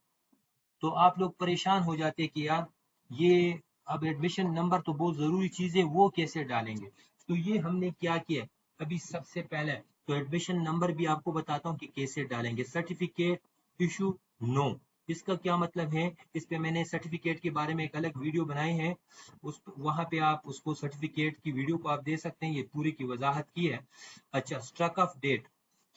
तो आप लोग परेशान हो जाते कि यार ये अब एडमिशन नंबर तो बहुत जरूरी चीज है, वो कैसे डालेंगे। तो ये हमने क्या किया अभी सबसे पहले, तो एडमिशन नंबर भी आपको बताता हूँ कि कैसे डालेंगे। सर्टिफिकेट इशू नो, इसका क्या मतलब है, इस पे मैंने सर्टिफिकेट के बारे में एक अलग वीडियो बनाई है, उस वहां पे आप उसको सर्टिफिकेट की वीडियो को आप दे सकते हैं, ये पूरी की वजाहत की है। अच्छा, स्ट्रक ऑफ डेट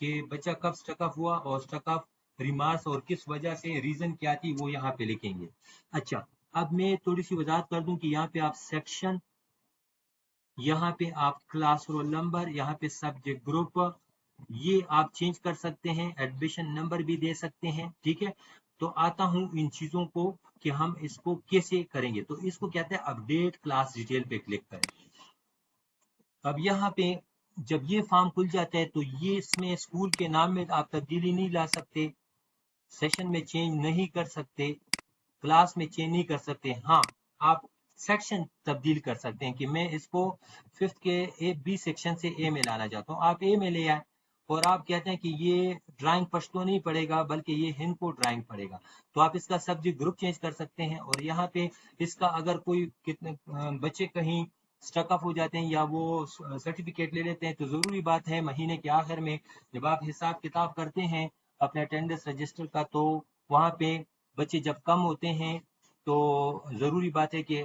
कि बच्चा कब स्ट्रक ऑफ हुआ और स्ट्रक ऑफ रिमार्क्स और किस वजह से, रीजन क्या थी, वो यहाँ पे लिखेंगे। अच्छा, अब मैं थोड़ी सी वजाहत कर दूं कि यहाँ पे आप सेक्शन, यहाँ पे आप क्लास रोल नंबर, यहाँ पे सब्जेक्ट ग्रुप, ये आप चेंज कर सकते हैं, एडमिशन नंबर भी दे सकते हैं, ठीक है। तो आता हूँ इन चीजों को कि हम इसको कैसे करेंगे। तो इसको कहते हैं अपडेट क्लास डिटेल पे क्लिक करें। अब यहाँ पे जब ये फॉर्म खुल जाता है तो ये इसमें स्कूल के नाम में आप तब्दीली नहीं ला सकते, सेशन में चेंज नहीं कर सकते, क्लास में चेंज नहीं कर सकते। हाँ, आप सेक्शन तब्दील कर सकते हैं कि मैं इसको फिफ्थ के बी सेक्शन से ए में लाना चाहता हूँ, आप ए में ले आए, और आप कहते हैं कि ये ड्राइंग पश्तो नहीं पड़ेगा बल्कि ये हिंद को ड्राइंग पड़ेगा, तो आप इसका सब्जेक्ट ग्रुप चेंज कर सकते हैं। और यहाँ पे इसका अगर कोई कितने बच्चे कहीं स्टक अप हो जाते हैं या वो सर्टिफिकेट ले लेते हैं, तो जरूरी बात है महीने के आखिर में जब आप हिसाब किताब करते हैं अपने अटेंडेंस रजिस्टर का, तो वहाँ पे बच्चे जब कम होते हैं तो ज़रूरी बात है कि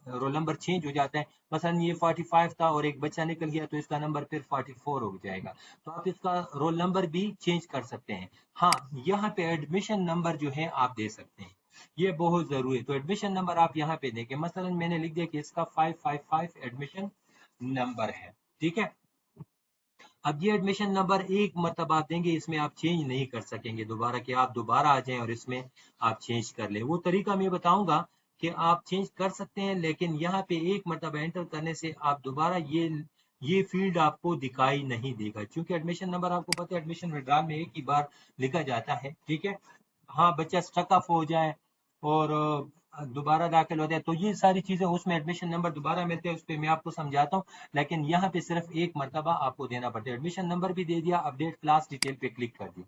रोल नंबर चेंज हो जाता है। मसलन ये 45 था और एक बच्चा निकल गया तो इसका नंबर फिर 44 हो जाएगा, तो आप इसका रोल नंबर भी चेंज कर सकते हैं। हाँ, यहाँ पे एडमिशन नंबर जो है आप दे सकते हैं, ये बहुत ज़रूरी है। तो एडमिशन नंबर आप यहाँ पे देंगे, मसलन मैंने लिख दिया कि इसका 555 एडमिशन नंबर है, ठीक है। अब ये एडमिशन नंबर एक मरतबा आप देंगे, इसमें आप चेंज नहीं कर सकेंगे दोबारा कि आप दोबारा आ जाएं और इसमें आप चेंज कर लें। वो तरीका मैं बताऊंगा कि आप चेंज कर सकते हैं, लेकिन यहाँ पे एक मरतबा एंटर करने से आप दोबारा ये फील्ड आपको दिखाई नहीं देगा, क्योंकि एडमिशन नंबर आपको पता है एडमिशन विड्रॉल में एक ही बार लिखा जाता है, ठीक है। हाँ, बच्चा स्टक ऑफ हो जाए और दोबारा दाखिल होता है तो ये सारी चीजें उसमें एडमिशन नंबर दोबारा मिलते हैं, उस पर मैं आपको समझाता हूँ। लेकिन यहाँ पे सिर्फ एक मरतबा आपको देना पड़ता है, एडमिशन नंबर भी दे दिया, अपडेट क्लास डिटेल पे क्लिक कर दिया।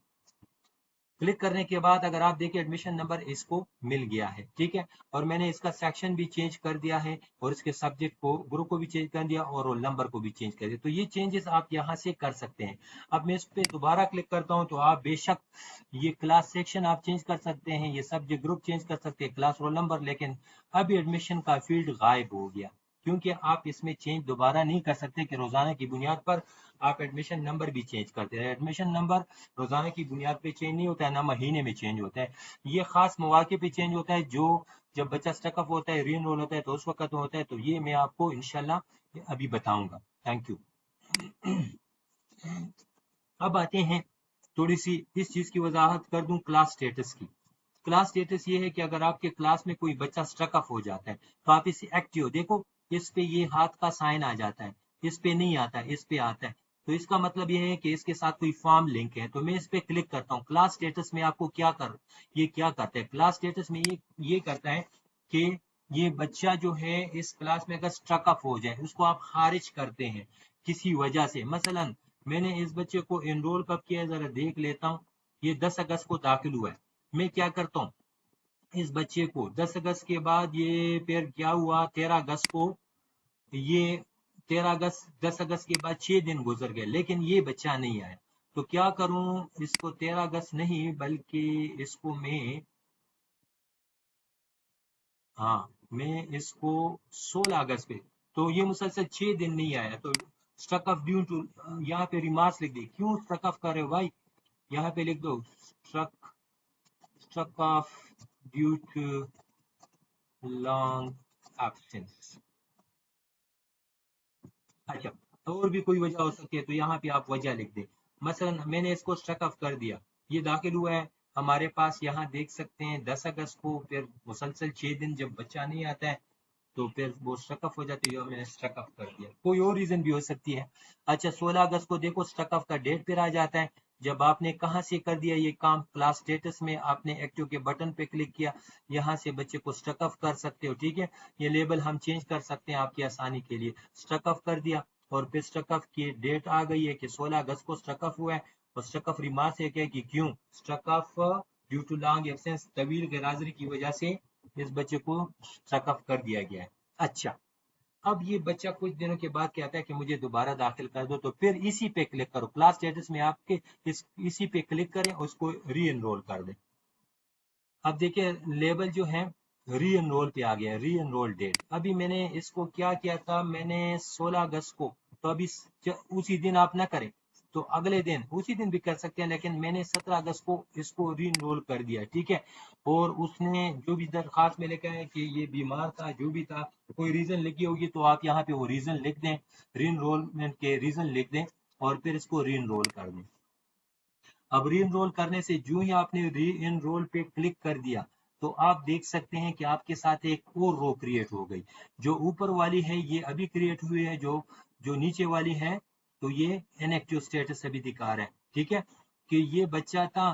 क्लिक करने के बाद अगर आप देखिए एडमिशन नंबर इसको मिल गया है, ठीक है। और मैंने इसका सेक्शन भी चेंज कर दिया है और इसके सब्जेक्ट को, ग्रुप को भी चेंज कर दिया और रोल नंबर को भी चेंज कर दिया। तो ये चेंजेस आप यहाँ से कर सकते हैं। अब मैं इस पर दोबारा क्लिक करता हूँ तो आप बेशक ये क्लास सेक्शन आप चेंज कर सकते हैं, ये सब्जेक्ट ग्रुप चेंज कर सकते हैं, क्लास रोल नंबर, लेकिन अब एडमिशन का फील्ड गायब हो गया, क्योंकि आप इसमें चेंज दोबारा नहीं कर सकते कि रोजाना की बुनियाद पर आप एडमिशन नंबर भी चेंज करते हैं। एडमिशन नंबर रोजाना की बुनियाद पे चेंज नहीं होता है, ना महीने में चेंज होता है, ये खास मौके पे चेंज होता है, जो जब बच्चा स्टकअप होता है, री एनरोल होता है, तो उस वक्त होता है। तो ये मैं आपको इंशाल्लाह अभी बताऊंगा। Thank you. अब आते हैं थोड़ी सी इस चीज की वजाहत कर दूं, क्लास स्टेटस की। क्लास स्टेटस ये है कि अगर आपके क्लास में कोई बच्चा स्ट्रक ऑफ हो जाता है तो आप इसे एक्टिव देखो, इस पे ये हाथ का साइन आ जाता है, इस पे नहीं आता है, इस पे आता है, तो इसका मतलब ये है कि इसके साथ कोई फॉर्म लिंक है। तो मैं इस पे क्लिक करता हूँ। क्लास स्टेटस में आपको ये क्या करता है, क्लास स्टेटस में ये करता है कि ये बच्चा जो है इस क्लास में अगर स्ट्रक ऑफ हो जाए, उसको आप खारिज करते हैं किसी वजह से। मसलन मैंने इस बच्चे को एनरोल कब किया है जरा देख लेता हूँ, ये 10 अगस्त को दाखिल हुआ है। मैं क्या करता हूँ, इस बच्चे को 10 अगस्त के बाद ये फिर क्या हुआ, 13 अगस्त को ये 13 अगस्त 10 अगस्त के बाद 6 दिन गुजर गए लेकिन ये बच्चा नहीं आया। तो क्या करूं, इसको 13 अगस्त नहीं बल्कि इसको मैं, हाँ, मैं इसको 16 अगस्त पे, तो ये मुसलसल 6 दिन नहीं आया, तो स्ट्रक ऑफ ड्यू टू, यहाँ पे रिमार्क्स लिख दी, क्यों स्ट्रक ऑफ कर रहे हो भाई, यहाँ पे लिख दो struck struck off due to long absence. अच्छा, और भी कोई वजह हो सकती है तो यहाँ पे आप वजह लिख दें। मसलन मैंने इसको स्ट्रक ऑफ कर दिया, ये दाखिल हुआ है हमारे पास, यहाँ देख सकते हैं 10 अगस्त को, फिर मुसलसल 6 दिन जब बच्चा नहीं आता है तो फिर वो स्ट्रक ऑफ हो जाती है, मैंने स्ट्रक ऑफ कर दिया। कोई और रीजन भी हो सकती है। अच्छा 16 अगस्त को देखो स्ट्रक ऑफ का डेट फिर आ जाता है, जब आपने कहाँ से कर दिया ये काम, क्लास स्टेटस में आपने एक्टिव के बटन पे क्लिक किया, यहाँ से बच्चे को स्ट्रक ऑफ कर सकते हो। ठीक है, ये लेबल हम चेंज कर सकते हैं आपकी आसानी के लिए। स्ट्रक ऑफ कर दिया और फिर स्ट्रक ऑफ की डेट आ गई है कि 16 अगस्त को स्ट्रक ऑफ हुआ है, और स्ट्रक ऑफ रिमार्क है कि क्यों struck off due to long absence, तवील गैरहाजिरी की वजह से इस बच्चे को स्ट्रक ऑफ कर दिया गया है। अच्छा अब ये बच्चा कुछ दिनों के बाद कहता है कि मुझे दोबारा दाखिल कर दो, तो फिर इसी पे क्लिक करो, क्लास स्टेटस में आपके इसी पे क्लिक करें, उसको री एनरोल कर दें। अब देखिए लेबल जो है री एनरोल पे आ गया, री एनरोल डेट। अभी मैंने इसको क्या किया था, मैंने 16 अगस्त को, तो अभी उसी दिन आप ना करें तो अगले दिन उसी दिन भी कर सकते हैं, लेकिन मैंने 17 अगस्त को इसको री एनरोल कर दिया। ठीक है, और उसने जो भी दरखास्त में लिखा है कि ये बीमार था, जो भी था, कोई रीजन लिखी होगी तो आप यहाँ पे वो रीजन लिख दें, री एनरोलमेंट के रीजन लिख दें और फिर इसको री एनरोल कर दें। अब री एनरोल करने से जो ही आपने री एनरोल पे क्लिक कर दिया, तो आप देख सकते हैं कि आपके साथ एक और रो क्रिएट हो गई। जो ऊपर वाली है ये अभी क्रिएट हुई है, जो जो नीचे वाली है तो ये इनएक्टिव स्टेटस अभी दिखा रहा है। ठीक है, कि ये बच्चा था,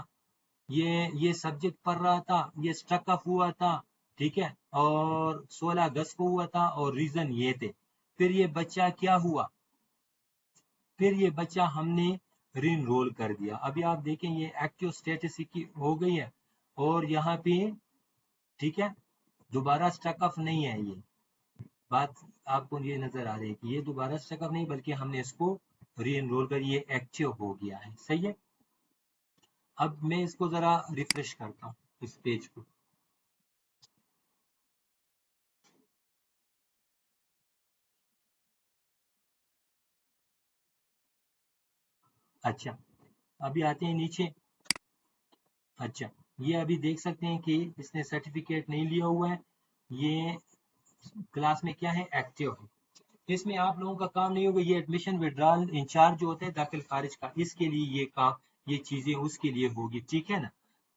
ये सब्जेक्ट पढ़ रहा था, ये स्ट्रक ऑफ हुआ था। ठीक है, और 16 अगस्त को हुआ था और रीजन ये थे। फिर ये बच्चा क्या हुआ, फिर ये बच्चा हमने री एनरोल कर दिया। अभी आप देखें ये एक्टिव स्टेटस की हो गई है, और यहाँ पे ठीक है दोबारा स्टक ऑफ नहीं है। ये बात आपको ये नजर आ रही है कि ये दोबारा स्टक ऑफ नहीं, बल्कि हमने इसको री एनरोल कर, ये एक्टिव हो गया है। सही है, अब मैं इसको जरा रिफ्रेश करता हूँ इस पेज को। अच्छा अभी आते हैं नीचे। अच्छा ये अभी देख सकते हैं कि इसने सर्टिफिकेट नहीं लिया हुआ है, ये क्लास में क्या है, एक्टिव है। इसमें आप लोगों का काम नहीं होगा, ये एडमिशन विड्रॉल इंचार्ज जो होता है दाखिल खारिज का, इसके लिए ये काम, ये चीजें उसके लिए होगी। ठीक है ना,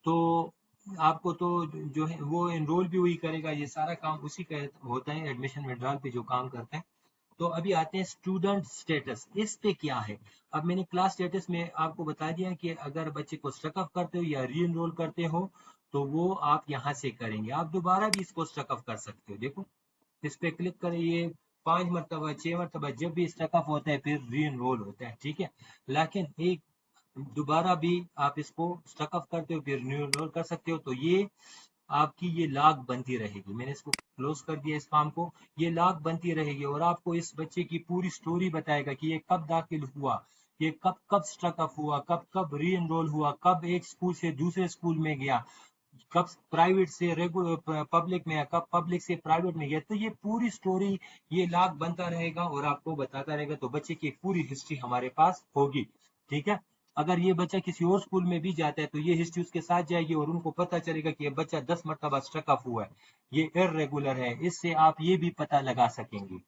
तो आपको तो जो है वो एनरोल भी वही करेगा, ये सारा काम उसी का होता है, एडमिशन विड्रॉल पे जो काम करता है। तो अभी आते हैं स्टूडेंट स्टेटस, इस पे क्या है। अब मैंने क्लास स्टेटस में आपको बता दिया कि अगर बच्चे को स्ट्रक ऑफ करते हो या री एनरोल करते हो तो वो आप यहाँ से करेंगे। आप दोबारा भी इसको स्ट्रक ऑफ कर सकते हो। देखो इस पे क्लिक करें, ये 5 मरतबा 6 मरतबा जब भी स्टक ऑफ होता है फिर री एनरोल होता है। ठीक है, लेकिन एक दोबारा भी आप इसको स्टक ऑफ करते हो फिर री एनरोल कर सकते हो, तो ये आपकी ये लॉग बनती रहेगी। मैंने इसको क्लोज कर दिया इस काम को, ये लॉग बनती रहेगी और आपको इस बच्चे की पूरी स्टोरी बताएगा कि ये कब दाखिल हुआ, ये कब कब स्ट्रक ऑफ हुआ, कब कब री एनरोल हुआ, कब एक स्कूल से दूसरे स्कूल में गया, कब प्राइवेट से रेगुलर पब्लिक में, कब पब्लिक से प्राइवेट में गया। तो ये पूरी स्टोरी ये लॉग बनता रहेगा और आपको बताता रहेगा, तो बच्चे की पूरी हिस्ट्री हमारे पास होगी। ठीक है, अगर ये बच्चा किसी और स्कूल में भी जाता है तो ये हिस्ट्री उसके साथ जाएगी और उनको पता चलेगा कि ये बच्चा 10 मरतबा स्ट्रक ऑफ हुआ है, ये इर्रेगुलर है। इससे आप ये भी पता लगा सकेंगे।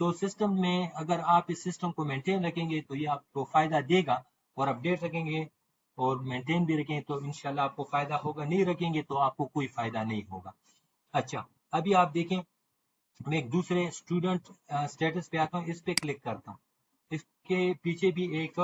तो सिस्टम में अगर आप इस सिस्टम को मेंटेन रखेंगे तो ये आपको फायदा देगा, और अपडेट रखेंगे और मेंटेन भी रखेंगे तो इंशाल्लाह आपको फायदा होगा, नहीं रखेंगे तो आपको कोई फायदा नहीं होगा। अच्छा अभी आप देखें, मैं एक दूसरे स्टूडेंट स्टेटस पे आता हूँ, इस पे क्लिक करता हूँ। इसके पीछे भी एक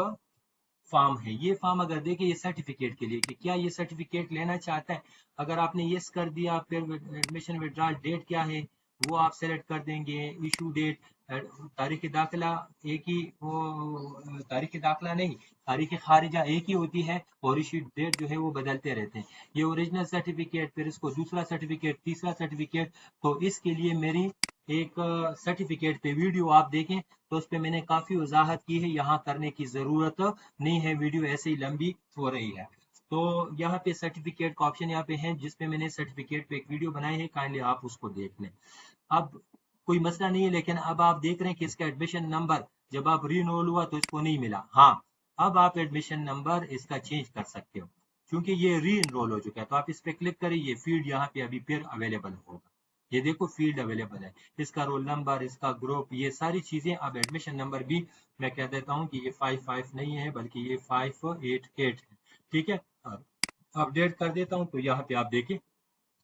फॉर्म है, ये फॉर्म अगर देखें ये सर्टिफिकेट के लिए कि क्या ये सर्टिफिकेट लेना चाहता है। अगर आपने यस कर दिया फिर एडमिशन विड्रॉल डेट क्या है वो आप सेलेक्ट कर देंगे, इशू डेट, तारीख दाखिला एक ही, वो तारीख दाखिला नहीं, तारीख खारिजा एक ही होती है और इशू डेट जो है वो बदलते रहते हैं। ये ओरिजिनल सर्टिफिकेट, फिर इसको दूसरा सर्टिफिकेट, तीसरा सर्टिफिकेट। तो इसके लिए मेरी एक सर्टिफिकेट पे वीडियो आप देखें तो उस पर मैंने काफी वजाहत की है, यहाँ करने की जरूरत नहीं है, वीडियो ऐसे ही लंबी हो रही है। तो यहाँ पे सर्टिफिकेट का ऑप्शन यहाँ पे है जिसपे मैंने सर्टिफिकेट पे एक वीडियो बनाई है, काइंडली आप उसको देख लें। अब कोई मसला नहीं है, लेकिन अब आप देख रहे हैं कि इसका एडमिशन नंबर जब आप रीनोल हुआ तो इसको नहीं मिला। हाँ अब आप एडमिशन नंबर इसका चेंज कर सकते हो क्योंकि ये री एनरोल हो चुका है। तो आप इस पे क्लिक करें, ये फील्ड यहाँ पे अभी फिर अवेलेबल होगा। ये देखो फील्ड अवेलेबल है, इसका रोल नंबर, इसका ग्रुप, ये सारी चीजें। अब एडमिशन नंबर भी मैं कह देता हूँ कि ये 55 नहीं है बल्कि ये 588 है। ठीक है, अपडेट कर देता हूँ तो यहाँ पे आप देखिए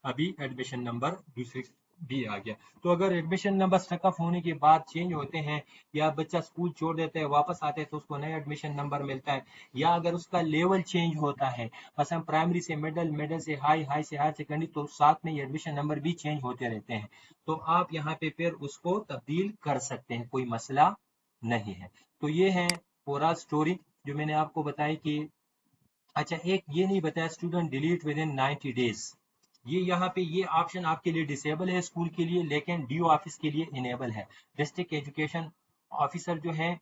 अभी एडमिशन नंबर दूसरे भी आ गया। तो अगर एडमिशन नंबर स्टक होने के बाद चेंज होते हैं या बच्चा स्कूल छोड़ देता है वापस आते हैं तो उसको नया एडमिशन नंबर मिलता है, या अगर उसका लेवल चेंज होता है مثلا प्राइमरी से मिडल, मिडल से हाई, हाई से हायर सेकेंडरी, तो साथ में ये एडमिशन नंबर भी चेंज होते रहते हैं। तो आप यहाँ पे फिर उसको तब्दील कर सकते हैं, कोई मसला नहीं है। तो ये है पूरा स्टोरी जो मैंने आपको बताई कि अच्छा एक ये नहीं बताया student delete with in 90 days. ये यहाँ पे ये ऑप्शन आपके लिए डिसेबल है स्कूल के लिए, लेकिन डीओ ऑफिस के लिए इनेबल है। डिस्ट्रिक्ट एजुकेशन ऑफिसर जो है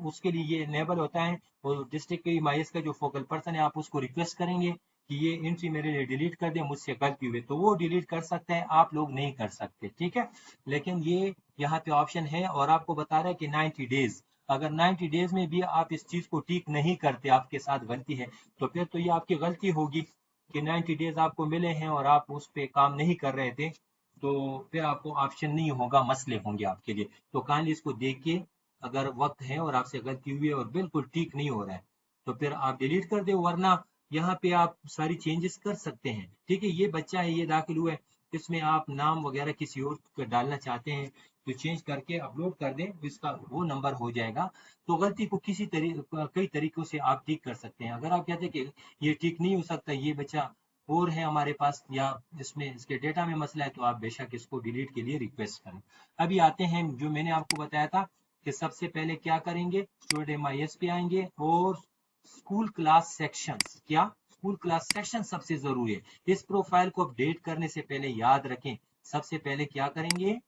उसके लिए ये इनेबल होता है। और डिस्ट्रिक्ट के माइस का जो फोकल पर्सन है आप उसको रिक्वेस्ट करेंगे कि ये एंट्री मेरे लिए डिलीट कर दे, मुझसे गलती हुई, तो वो डिलीट कर सकते हैं, आप लोग नहीं कर सकते, ठीक है। लेकिन ये यहाँ पे ऑप्शन है और आपको बता रहा है कि 90 डेज, अगर 90 डेज में भी आप इस चीज को ठीक नहीं करते, आपके साथ गलती है, तो फिर तो ये आपकी गलती होगी कि 90 डेज आपको मिले हैं और आप उस पर काम नहीं कर रहे थे, तो फिर आपको ऑप्शन नहीं होगा, मसले होंगे आपके लिए। तो काइंडली इसको देख के, अगर वक्त है और आपसे गलती हुई है और बिल्कुल ठीक नहीं हो रहा है, तो फिर आप डिलीट कर दे, वरना यहाँ पे आप सारी चेंजेस कर सकते हैं, ठीक है। ये बच्चा है, ये दाखिल हुआ है, इसमें आप नाम वगैरह किसी और को डालना चाहते हैं तो चेंज करके अपलोड कर दें, इसका वो नंबर हो जाएगा। तो गलती को कई तरीकों से आप ठीक कर सकते हैं। अगर आप कहते हैं कि ये ठीक नहीं हो सकता, ये बच्चा और है हमारे पास या इसमें इसके डेटा में मसला है, तो आप बेशक इसको डिलीट के लिए रिक्वेस्ट करें। अभी आते हैं जो मैंने आपको बताया था कि सबसे पहले क्या करेंगे, स्टूडेंट MIS पे आएंगे और स्कूल क्लास सेक्शन, क्या स्कूल क्लास सेक्शन सबसे जरूरी है। इस प्रोफाइल को अपडेट करने से पहले याद रखें, सबसे पहले क्या करेंगे,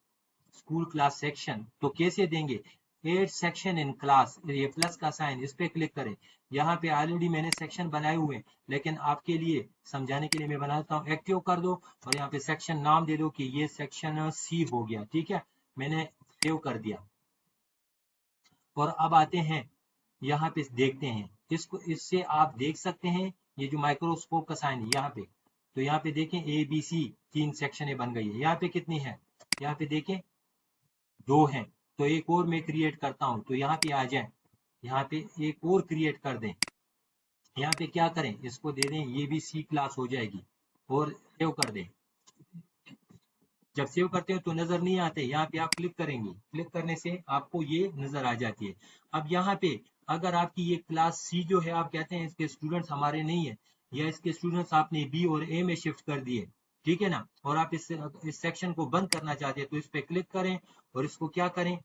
स्कूल क्लास सेक्शन। तो कैसे देंगे, एड सेक्शन इन क्लास, ये प्लस का साइन, इस पे क्लिक करें। यहाँ पे ऑलरेडी मैंने सेक्शन बनाए हुए हैं, लेकिन आपके लिए समझाने के लिए मैं बनाता हूँ, एक्टिव कर दो और यहाँ पे सेक्शन नाम दे दो कि ये सेक्शन C हो गया, ठीक है, मैंने सेव कर दिया। और अब आते हैं यहाँ पे देखते हैं इसको, इससे आप देख सकते हैं ये जो माइक्रोस्कोप का साइन है यहाँ पे, तो यहाँ पे देखें ABC 3 सेक्शन बन गई है। यहाँ पे कितनी है, यहाँ पे देखें 2 हैं, तो एक और मैं क्रिएट करता हूँ, तो यहाँ पे आ जाए, यहाँ पे एक और क्रिएट कर दें, यहाँ पे क्या करें, इसको दे दें, ये भी C क्लास हो जाएगी और सेव कर दें। जब सेव करते हो तो नजर नहीं आते, यहाँ पे आप क्लिक करेंगे, क्लिक करने से आपको ये नजर आ जाती है। अब यहाँ पे अगर आपकी ये क्लास C जो है, आप कहते हैं इसके स्टूडेंट्स हमारे नहीं है, या इसके स्टूडेंट्स आपने B और A में शिफ्ट कर दिए, ठीक है ना, और आप इस सेक्शन को बंद करना चाहते हैं, तो इस पे क्लिक करें और इसको क्या करें,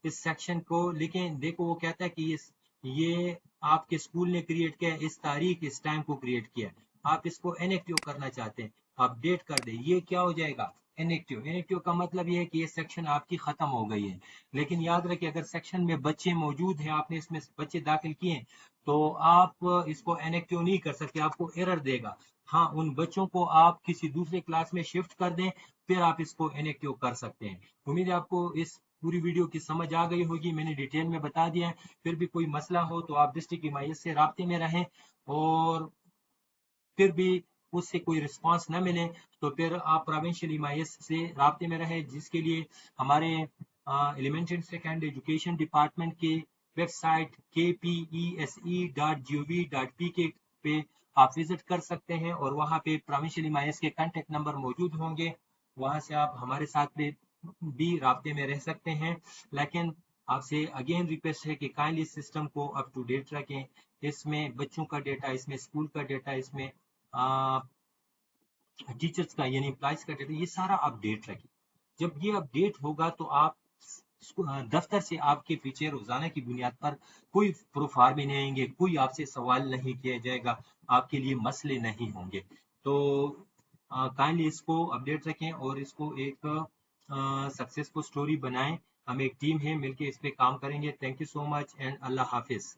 इस सेक्शन को लिखें। देखो वो कहता है कि ये आपके स्कूल ने क्रिएट किया है, इस तारीख इस टाइम को क्रिएट किया है, आप इसको इनएक्टिव करना चाहते हैं, अपडेट कर दें, ये क्या हो जाएगा, इनएक्टिव। इनएक्टिव का मतलब ये है कि ये सेक्शन आपकी खत्म हो गई है। लेकिन याद रखिए अगर सेक्शन में बच्चे मौजूद हैं, आपने इसमें बच्चे दाखिल किए हैं, तो आप इसको इनएक्टिव नहीं कर सकते, आपको एरर देगा। हाँ, उन बच्चों को आप किसी दूसरे क्लास में शिफ्ट कर दें, फिर आप इसको इनएक्टिव कर सकते हैं। उम्मीद है आपको इस पूरी वीडियो की समझ आ गई होगी, मैंने डिटेल में बता दिया है। फिर भी कोई मसला हो तो आप डिस्ट्रिक्ट MIS से राब्ते में रहें, और फिर भी उससे कोई रिस्पांस न मिले तो फिर आप प्रोविंशियल MIS से राब्ते में रहें, जिसके लिए हमारे elementary and secondary education department के वेबसाइट kpese.gov.pk पे आप विजिट कर सकते हैं, और वहाँ पे प्रोविंशियल MIS के कॉन्टेक्ट नंबर मौजूद होंगे, वहाँ से आप हमारे साथ भी राब्ते में रह सकते हैं। लेकिन आपसे अगेन रिक्वेस्ट है कि काइंडली सिस्टम को अप टू डेट रखें, इसमें बच्चों का डेटा, इसमें स्कूल का डेटा, इसमें टीचर्स का यानी एम्प्लॉइज का डेटा, ये सारा अपडेट रखें। जब ये अपडेट होगा तो आप दफ्तर से आपके पीछे रोजाना की बुनियाद पर कोई प्रूफ भी नहीं आएंगे, कोई आपसे सवाल नहीं किया जाएगा, आपके लिए मसले नहीं होंगे। तो काइंडली इसको अपडेट रखें और इसको एक सक्सेसफुल स्टोरी बनाएं। हम एक टीम है, मिलके इस पे काम करेंगे। Thank you so much and Allah Hafiz.